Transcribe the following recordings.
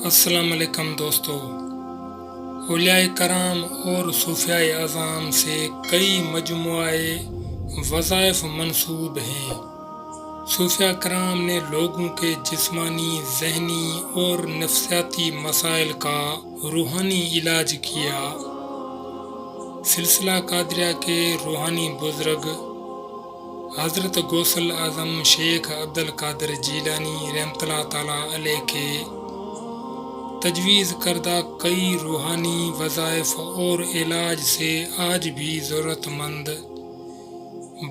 السلام علیکم دوستو، اولیاء کرام اور صوفیاء اعظام سے کئی مجموعے وظائف منسوب ہیں۔ صوفیاء کرام نے لوگوں کے جسمانی، ذہنی اور نفسیاتی مسائل کا روحانی علاج کیا۔ سلسلہ قادریہ کے روحانی بزرگ حضرت غوث اعظم شیخ عبد القادر جیلانی رحمۃ اللہ تعالیٰ علیہ کے تجویز کردہ کئی روحانی وظائف اور علاج سے آج بھی ضرورت مند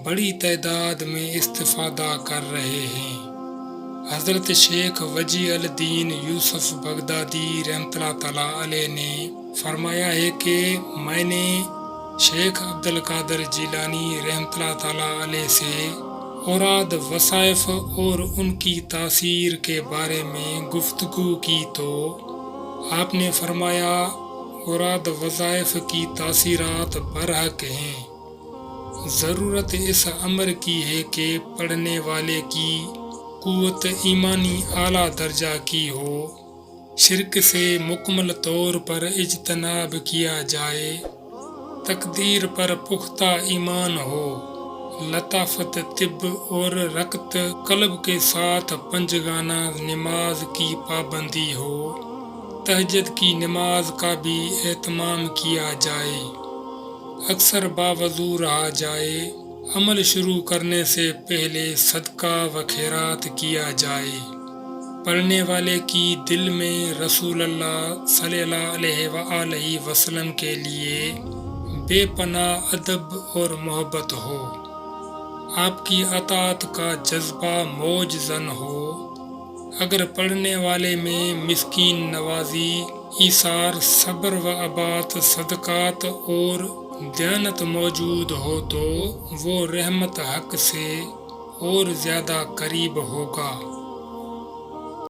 بڑی تعداد میں استفادہ کر رہے ہیں۔ حضرت شیخ وجیہ الدین یوسف بغدادی رحمۃ اللہ تعالیٰ علیہ نے فرمایا ہے کہ میں نے شیخ عبد القادر جیلانی رحمۃ اللہ تعالیٰ علیہ سے اوراد، وظائف اور ان کی تاثیر کے بارے میں گفتگو کی تو آپ نے فرمایا اوراد وظائف کی تاثیرات برحق ہیں۔ ضرورت اس امر کی ہے کہ پڑھنے والے کی قوت ایمانی اعلیٰ درجہ کی ہو، شرک سے مکمل طور پر اجتناب کیا جائے، تقدیر پر پختہ ایمان ہو، لطافت طب اور رقت قلب کے ساتھ پنجگانہ نماز کی پابندی ہو، تہجد کی نماز کا بھی اہتمام کیا جائے، اکثر باوضو رہا جائے، عمل شروع کرنے سے پہلے صدقہ و خیرات کیا جائے، پڑھنے والے کی دل میں رسول اللہ صلی اللہ علیہ وآلہ وسلم کے لیے بے پناہ ادب اور محبت ہو، آپ کی اطاعت کا جذبہ موج زن ہو، اگر پڑھنے والے میں مسکین نوازی، ایثار، صبر و ابات، صدقات اور دیانت موجود ہو تو وہ رحمت حق سے اور زیادہ قریب ہوگا۔